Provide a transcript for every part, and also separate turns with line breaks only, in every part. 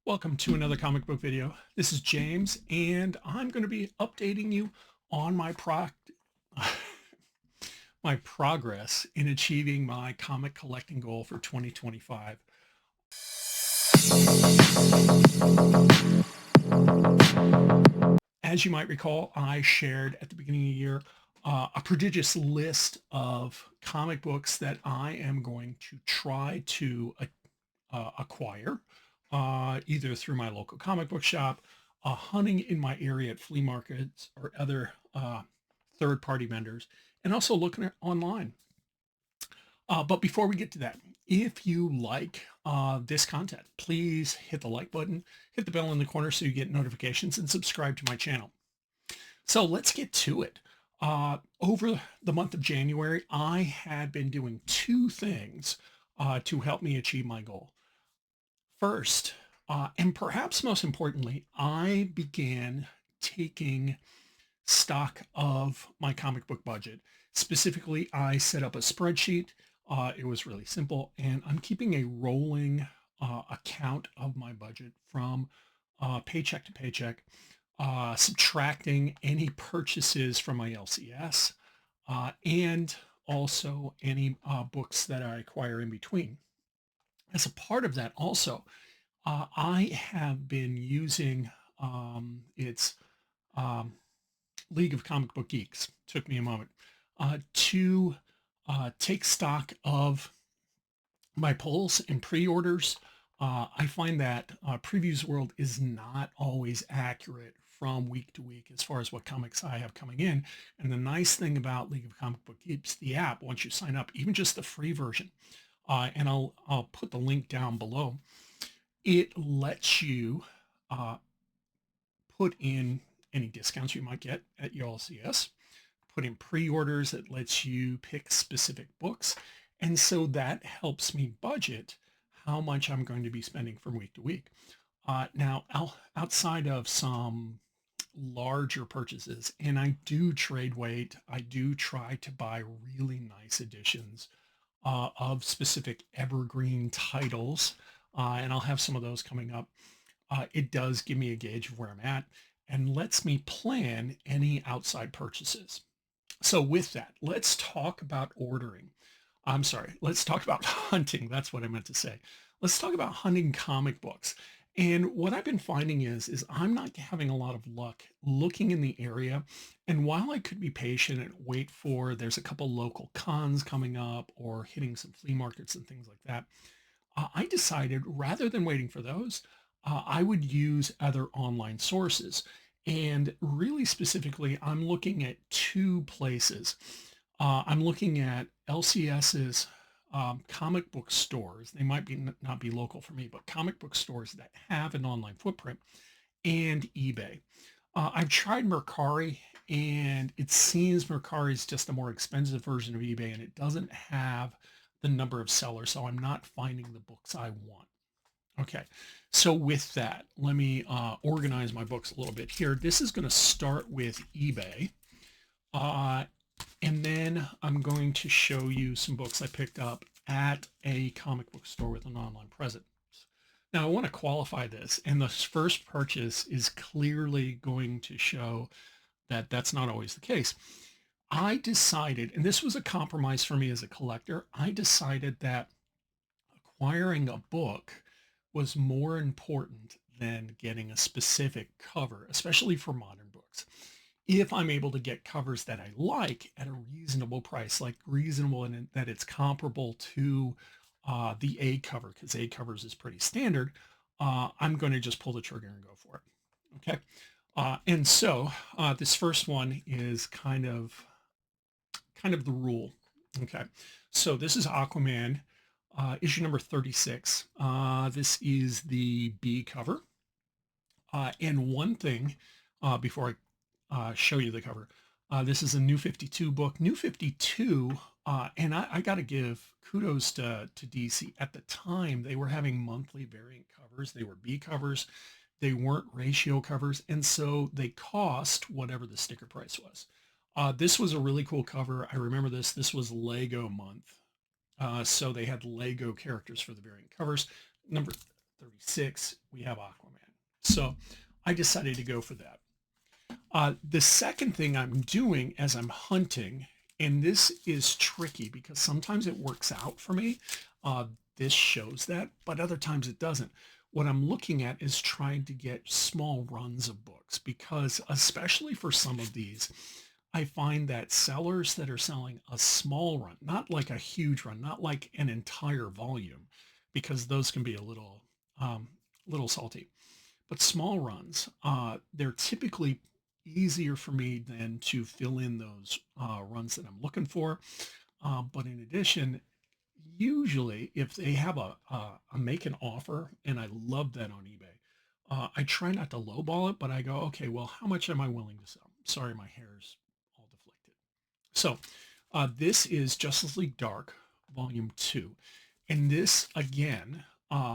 Welcome to another comic book video. This is James, and I'm going to be updating you on my progress in achieving my comic collecting goal for 2025. As you might recall, I shared at the beginning of the year a prodigious list of comic books that I am going to try to acquire, either through my local comic book shop, hunting in my area at flea markets or other third-party vendors, and also looking at online. But before we get to that, if you like this content, please hit the like button, hit the bell in the corner so you get notifications, and subscribe to my channel. So let's get to it. Over the month of January, I had been doing two things to help me achieve my goal. First, and perhaps most importantly, I began taking stock of my comic book budget. Specifically, I set up a spreadsheet. It was really simple, and I'm keeping a rolling account of my budget from paycheck to paycheck, subtracting any purchases from my LCS, and also any books that I acquire in between. As a part of that also, I have been using its League of Comic Book Geeks. Took me a moment to take stock of my polls and pre-orders. I find that Previews World is not always accurate from week to week as far as what comics I have coming in. And the nice thing about League of Comic Book Geeks, the app, once you sign up, even just the free version, and I'll put the link down below. It lets you put in any discounts you might get at your LCS, put in pre-orders. It lets you pick specific books. And so that helps me budget how much I'm going to be spending from week to week. Now, outside of some larger purchases, and I do trade weight, I do try to buy really nice editions of specific evergreen titles, and I'll have some of those coming up. It does give me a gauge of where I'm at and lets me plan any outside purchases. So with that, let's talk about ordering. I'm sorry, let's talk about hunting. That's what I meant to say. Let's talk about hunting comic books. And what I've been finding is I'm not having a lot of luck looking in the area. And while I could be patient and wait for, there's a couple local cons coming up or hitting some flea markets and things like that, I decided rather than waiting for those, I would use other online sources. And really specifically, I'm looking at two places. I'm looking at LCS's comic book stores. They might be not be local for me, but comic book stores that have an online footprint, and eBay. I've tried Mercari, and it seems Mercari is just a more expensive version of eBay, and it doesn't have the number of sellers, so I'm not finding the books I want. Okay, so with that, let me organize my books a little bit here. This is going to start with eBay. And then I'm going to show you some books I picked up at a comic book store with an online presence. Now, I want to qualify this, and the first purchase is clearly going to show that that's not always the case. I decided, and this was a compromise for me as a collector, I decided that acquiring a book was more important than getting a specific cover, especially for modern books. If I'm able to get covers that I like at a reasonable price, like reasonable in that it's comparable to the A cover, because A covers is pretty standard, I'm going to just pull the trigger and go for it. Okay. And so this first one is kind of the rule. Okay. So this is Aquaman, issue number 36. This is the B cover. And one thing before I show you the cover. This is a New 52 book. New 52, and I got to give kudos to DC. At the time, they were having monthly variant covers. They were B covers. They weren't ratio covers, and so they cost whatever the sticker price was. This was a really cool cover. I remember this. This was Lego month. So they had Lego characters for the variant covers. 36, we have Aquaman. So I decided to go for that. The second thing I'm doing as I'm hunting, and this is tricky because sometimes it works out for me. Uh, this shows that, but other times it doesn't. What I'm looking at is trying to get small runs of books because, especially for some of these, I find that sellers that are selling a small run, not like a huge run, not like an entire volume, because those can be um, little salty, but small runs, they're typically easier for me than to fill in those runs that I'm looking for. But in addition, usually if they have a make an offer, and I love that on eBay, I try not to lowball it, but I go, okay, well, how much am I willing to sell? Sorry, my hair's all deflected. So this is Justice League Dark, Volume 2. And this, again,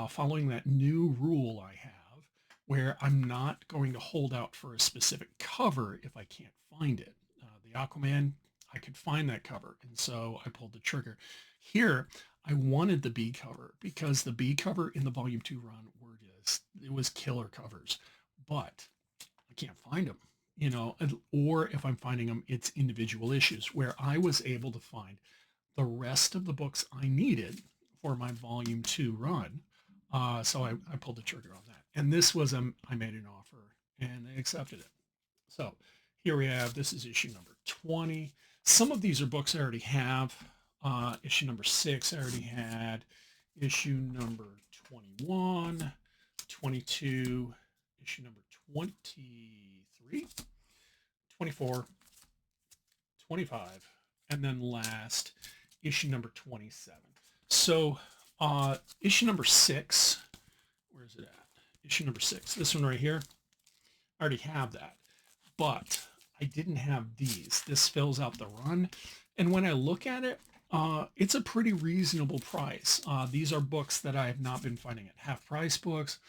following that new rule I have, where I'm not going to hold out for a specific cover if I can't find it. The Aquaman, I could find that cover, and so I pulled the trigger. Here, I wanted the B cover because the B cover in the Volume 2 run were just, it was killer covers, but I can't find them, or if I'm finding them, it's individual issues where I was able to find the rest of the books I needed for my volume 2 run. So I pulled the trigger on that. And this was, I made an offer and they accepted it. So here we have, this is issue number 20. Some of these are books I already have. Issue number 6 I already had. Issue number 21, 22, issue number 23, 24, 25, and then last, issue number 27. So issue number 6, where is it at? Issue number 6, this one right here, I already have that, but I didn't have these. This fills out the run. And when I look at it, it's a pretty reasonable price. These are books that I have not been finding at half price books,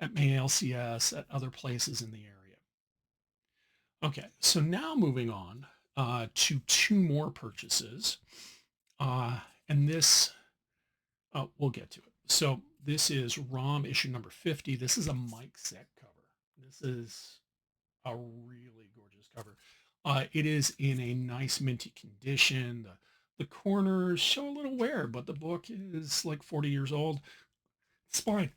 at May LCS, at other places in the area. Okay, so now moving on to 2 more purchases. And this, we'll get to it. So this is ROM issue number 50. This is a Mike set cover. This is a really gorgeous cover. It is in a nice minty condition. The corners show a little wear, but the book is like 40 years old. Spine,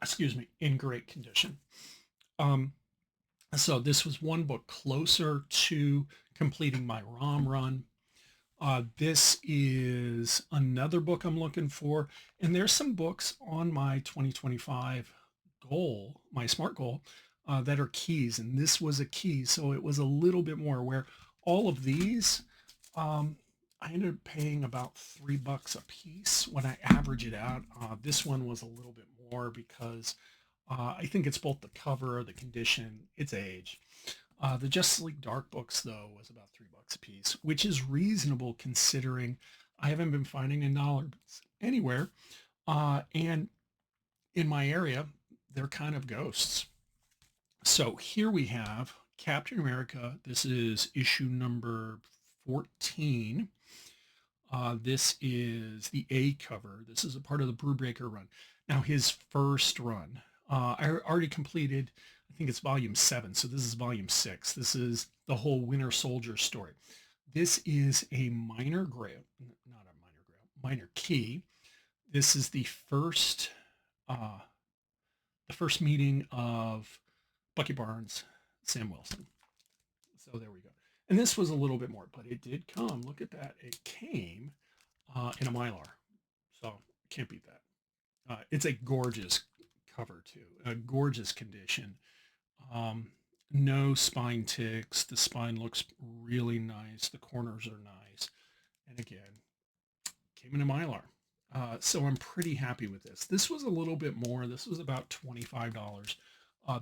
excuse me, in great condition. So this was one book closer to completing my ROM run. This is another book I'm looking for. And there's some books on my 2025 goal, my SMART goal, that are keys. And this was a key. So it was a little bit more where all of these, I ended up paying about $3 a piece when I average it out. This one was a little bit more because I think it's both the cover, the condition, its age. The Justice League Dark books, though, was about $3 a piece, which is reasonable considering I haven't been finding $1 anywhere. And in my area, they're kind of ghosts. So here we have Captain America. This is issue number 14. This is the A cover. This is a part of the Brewbreaker run. Now, his first run, I already completed, I think it's volume 7. So this is volume 6. This is the whole Winter Soldier story. This is a minor grail, not a minor grail, minor key. This is the first meeting of Bucky Barnes, Sam Wilson. So there we go. And this was a little bit more, but it did come. Look at that. It came in a Mylar. So can't beat that. It's a gorgeous cover too, a gorgeous condition. No spine ticks. The spine looks really nice. The corners are nice. And again, came in a Mylar. So I'm pretty happy with this. This was a little bit more. This was about $25.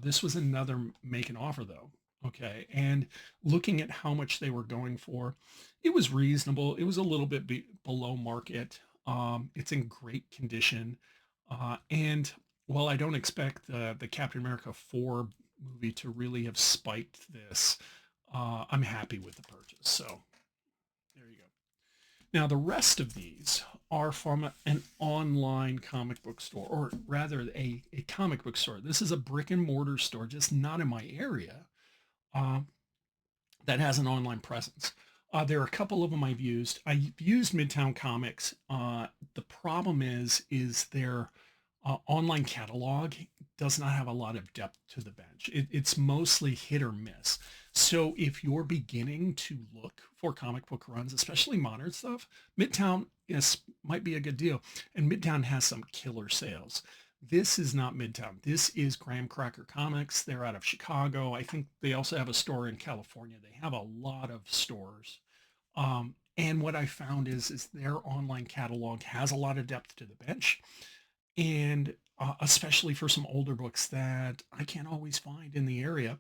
This was another make an offer though. Okay. And looking at how much they were going for, it was reasonable. It was a little bit below market. It's in great condition. And while I don't expect the Captain America 4 movie to really have spiked this, I'm happy with the purchase. So there you go. Now, the rest of these are from an online comic book store, or rather a comic book store. This is a brick and mortar store, just not in my area, uh, that has an online presence. There are a couple of them I've used. I've used Midtown Comics. The problem is their online catalog does not have a lot of depth to the bench. It's mostly hit or miss. So if you're beginning to look for comic book runs, especially modern stuff, Midtown might be a good deal. And Midtown has some killer sales. This is not Midtown. This is Graham Cracker Comics. They're out of Chicago. I think they also have a store in California. They have a lot of stores. And what I found is their online catalog has a lot of depth to the bench, and especially for some older books that I can't always find in the area.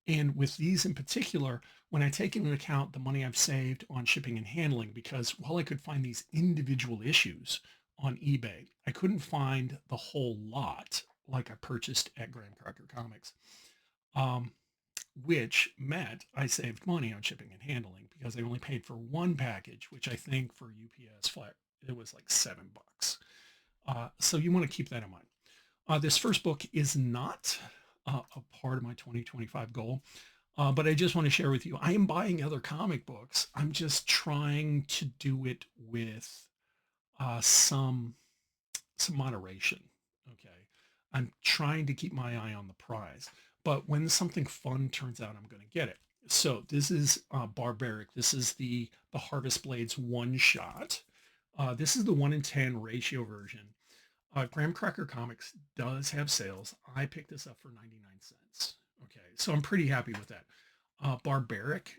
And with these in particular, when I take into account the money I've saved on shipping and handling, because while I could find these individual issues on eBay, I couldn't find the whole lot like I purchased at Graham Cracker Comics, um, which meant I saved money on shipping and handling because I only paid for one package, which I think for UPS flat, it was like $7. So you want to keep that in mind. This first book is not a part of my 2025 goal, but I just want to share with you. I am buying other comic books. I'm just trying to do it with some moderation. Okay, I'm trying to keep my eye on the prize, but when something fun turns out, I'm going to get it. So this is Barbaric. This is the Harvest Blades one shot. This is the 1 in 10 ratio version. Graham Cracker Comics does have sales. I picked this up for 99 cents. Okay, so I'm pretty happy with that. Barbaric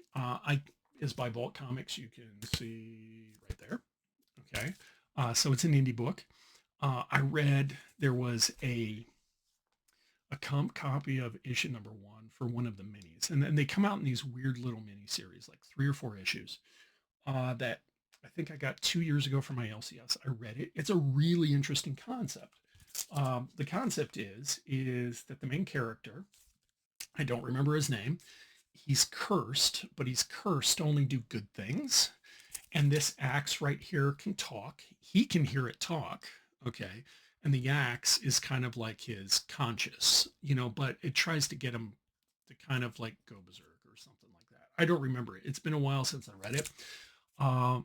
is by Vault Comics. You can see right there. Okay, so it's an indie book. I read there was a comp copy of issue number 1 for one of the minis, and then they come out in these weird little mini series, like 3 or 4 issues. That I think I got 2 years ago for my LCS. I read it. It's a really interesting concept. The concept is that the main character, I don't remember his name, he's cursed, but he's cursed to only do good things. And this axe right here can talk. He can hear it talk. Okay. And the axe is kind of like his conscious, but it tries to get him to kind of like go berserk or something like that. I don't remember it. It's been a while since I read it.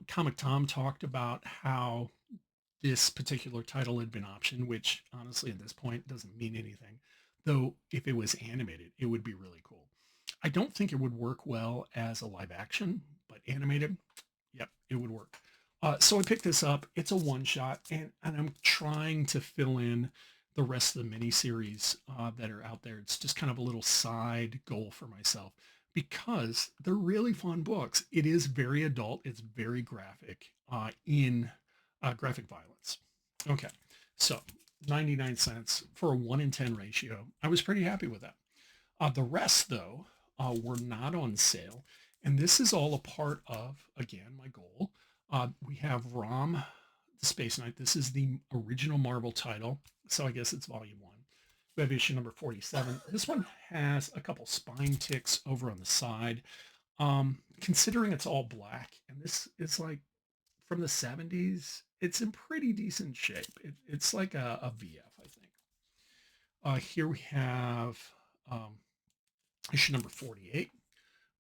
Comic Tom talked about how this particular title had been optioned, which honestly at this point doesn't mean anything. Though if it was animated, it would be really cool. I don't think it would work well as a live action, but animated, yep, it would work. So I picked this up. It's a one shot, and I'm trying to fill in the rest of the miniseries that are out there. It's just kind of a little side goal for myself because they're really fun books. It is very adult. It's very graphic in graphic violence. Okay, so 99 cents for a 1 in 10 ratio. I was pretty happy with that. The rest, though, were not on sale. And this is all a part of, again, my goal. We have Rom, the Space Knight. This is the original Marvel title. So I guess it's volume 1. We have issue number 47. This one has a couple spine ticks over on the side. Considering it's all black, and this is like from the 70s, it's in pretty decent shape. It's like a VF, I think. Here we have issue number 48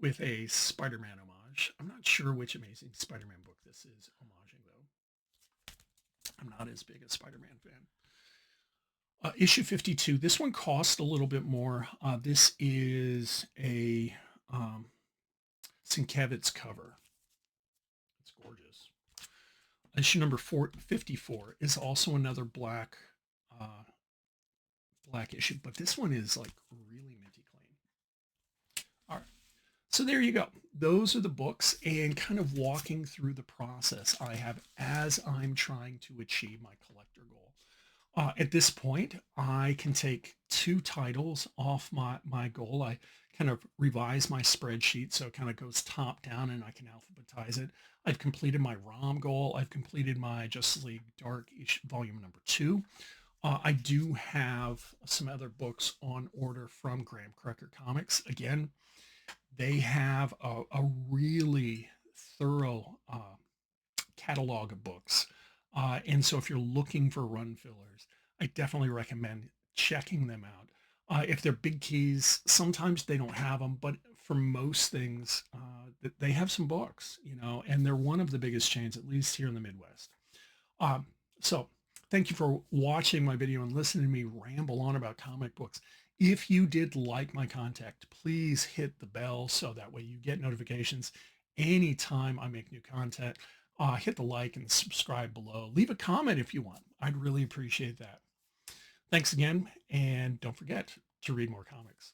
with a Spider-Man homage. I'm not sure which Amazing Spider-Man book this is homaging, though. I'm not as big a Spider-Man fan. Issue 52. This one cost a little bit more. This is a Sienkiewicz cover. It's gorgeous. Issue number 54 is also another black issue, but this one is like really minty clean. All right. So there you go. Those are the books and kind of walking through the process I have as I'm trying to achieve my collector goal. At this point, I can take 2 titles off my goal. I kind of revise my spreadsheet so it kind of goes top down and I can alphabetize it. I've completed my ROM goal. I've completed my Justice League Dark volume number 2. I do have some other books on order from Graham Cracker Comics. Again, they have a really thorough catalog of books. And so if you're looking for run fillers, I definitely recommend checking them out. If they're big keys, sometimes they don't have them, but for most things, they have some books, and they're one of the biggest chains, at least here in the Midwest. Um, so thank you for watching my video and listening to me ramble on about comic books. If you did like my content, please hit the bell so that way you get notifications anytime I make new content. Hit the like and subscribe below. Leave a comment if you want. I'd really appreciate that. Thanks again, and don't forget to read more comics.